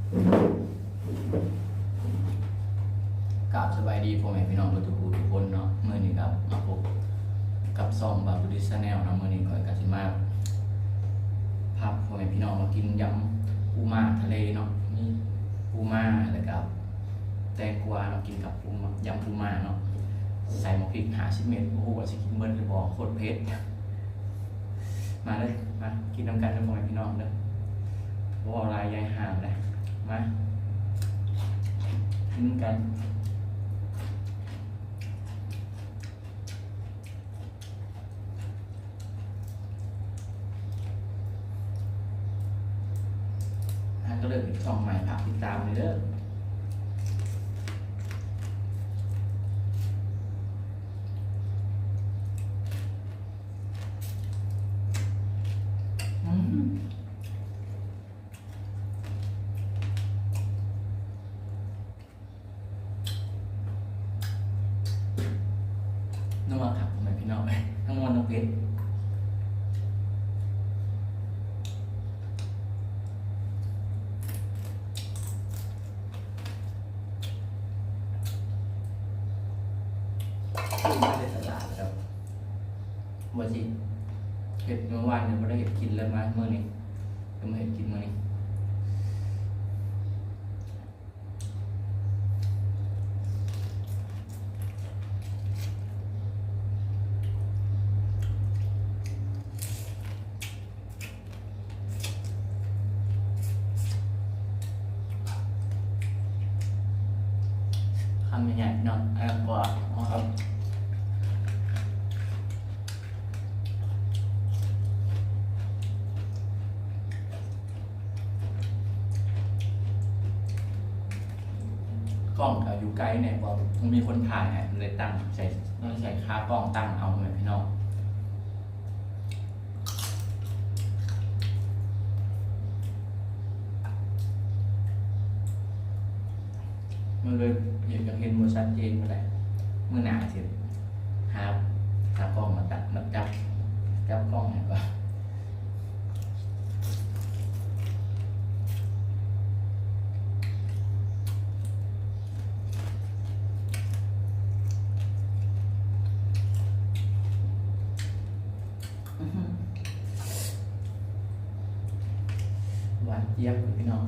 กราบสบายดีพ่อแม่พี่น้องทุกผู้ทุกคนเนาะเมื่อนี้ครับมาพบกับซองบาบูดิสแนลเนาะเมื่อนี้ก่อนกาสิมาพาพ่อแม่พี่น้องมากินยำปูม้าทะเลเนาะมีปูม้าแล้วก็แตงกวาเนาะกินกับปูม้ายำปูม้าเนาะใส่หมกพริก50 เม็ดโอ้โหว่าสิกินเบิดหรือบ่โคตรเผ็ดมาเลยมากินน้ำกันเด้อพ่อแม่พี่น้องเด้อบ่เอาลายยายห่างเลยมากินกันก็เริ่มอีกช่องใหม่ฝากติดตามเลยเด้อน้องมาขับทำไมพี่น้องทั้งวันทั้งเพชรไม่ได้ตลาดแล้ววันที่เห็ดเมื่อวานเนี่ยไม่ได้เห็ดกินแล้วมาเมื่อนี้ก็ไม่เห็ดกินเมื่อนี้คำใหญ่ๆเนาะกว่าครับกล้องอยู่ไกลเนี่ยพอมันมีคนถ่ายเนี่ยเลยตั้งใส่ค่ากล้องตั้งเอาเหมือนพี่น้องมันเลยอยากจะเห็นมันชัดเจนมาเลยเมื่อหนาสิหากล้องมาตัดมาจับกล้องเนี่ยก่อนหวานเจี๊ยบพี่น้อง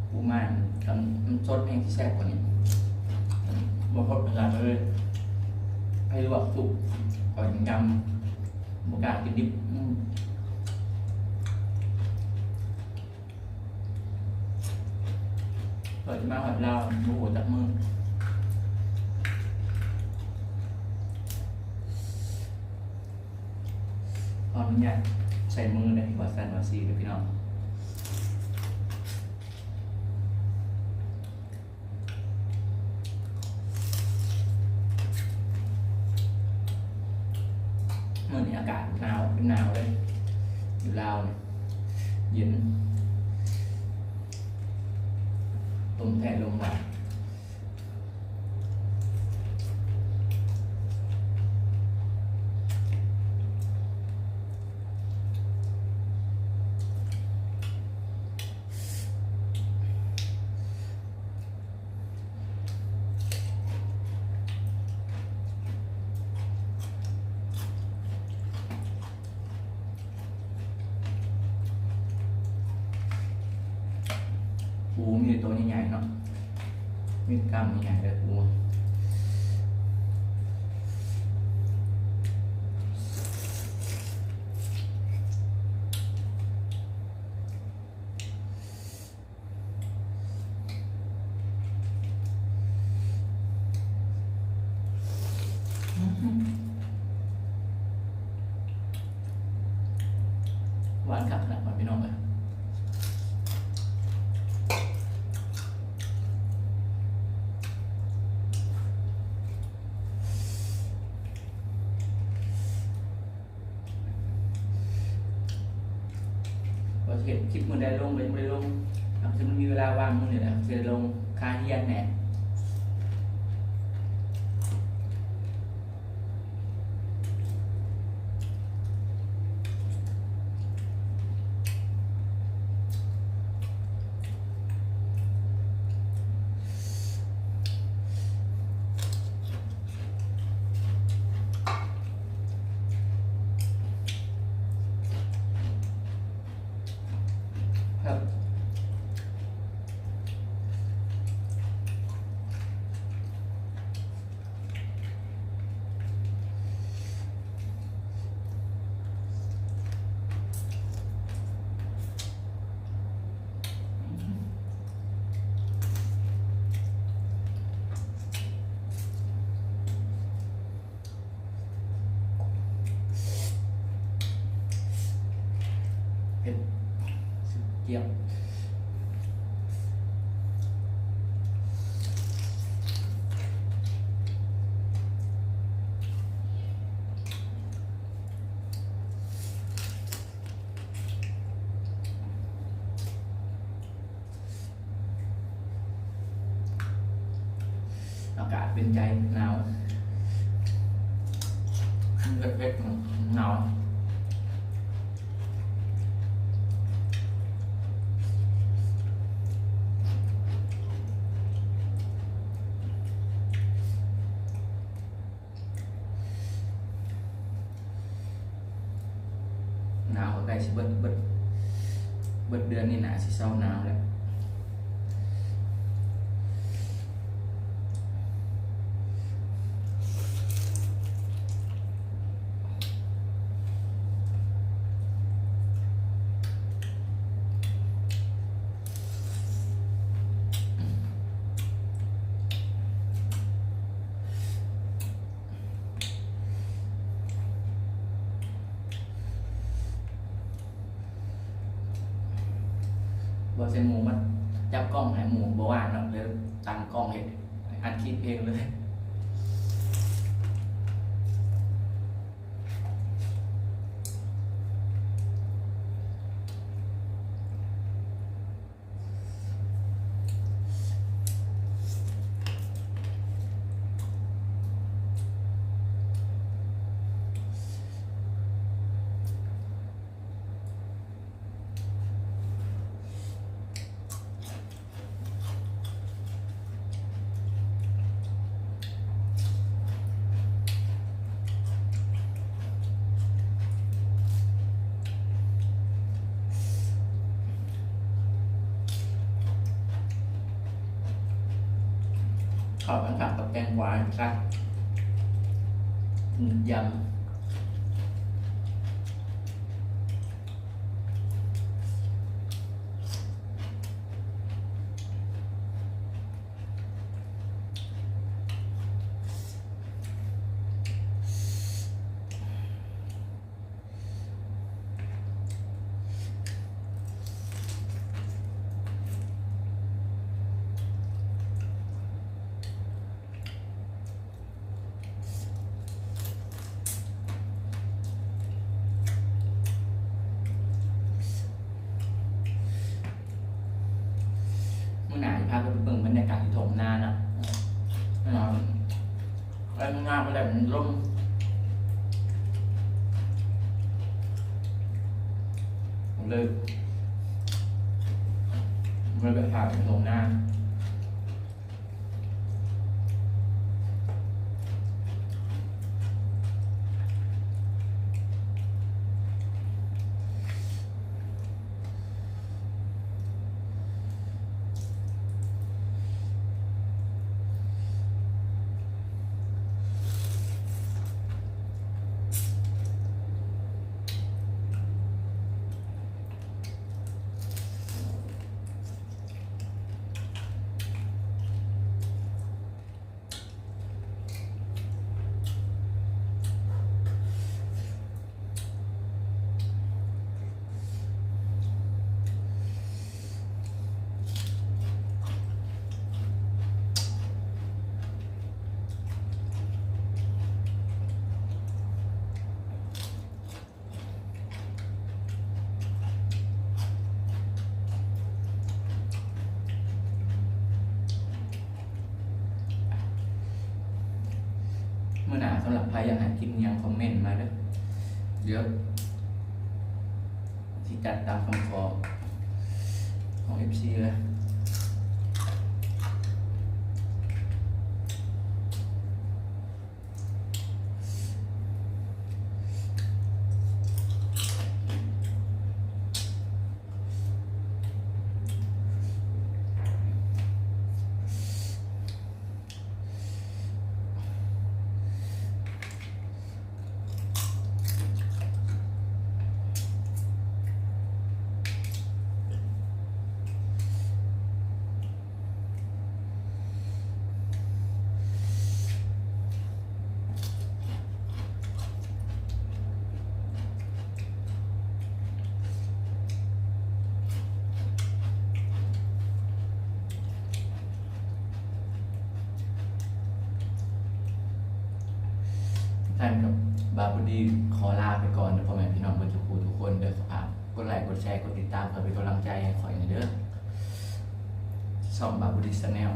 ปูม่ากับน้ำซดแห้งที่แซ่บกว่านี้บางคนเวลาเลยให้ลวกสุกก่อนยำบกากินดิบเปิดมาหัดลาวโอ้โหจับมือขออนุญาตใส่มือได้วัดสันวัดซีเลยพี่น้องเมื่อนี้อากาศหนาวเป็นหนาวเลยอยู่ลาวเนี่ยเย็นลมแทะลมหวานปูมีตัวใหญ่ๆเนาะมีกล้ามใหญ่ๆเลยปูหวานขับขนาดพี่น้องเลยเห็นคลิปมันได้ลงไปไม่ได้ลงจะมันมีเวลาว่างมันเนี่ยนะจะลงคาเฮียนแหน่ ม ครับเผ็ดเจี๊ยบอากาศเป็นใจหนาวเผ็ดๆหนาวหนาวใกล้สิเบิดเดือนนี่นะสิเศร้าหนาวแล้วบอเซนหมูมันจับกล้องให้หมูบว่างเนาะเลยตั้งกล้องเห็นอัดคลิปเพลงเลยขอบคุณครับกับแกงกวางครับยำเมื่อไหร่พาไปเบิ่งบรรยากาศที่ถมนาเนาะแล้วงานอะไรมันร่มเลยไปพาไปถมนาเมื่อหนาสำหรับใครอยากให้กินยังคอมเมนต์มาเด้อเดี๋ยวที่จัดตามคำขอของ FC เลย ท่านกับบาบูดีขอลาไปก่อนนะพ่อแม่พี่น้องทุกคนทุกคนเด้อครับกดไลค์กดแชร์กดติดตามเพื่อเป็นกำลังใจให้ข่อยในเด้อช่องบาบูดีชาแนล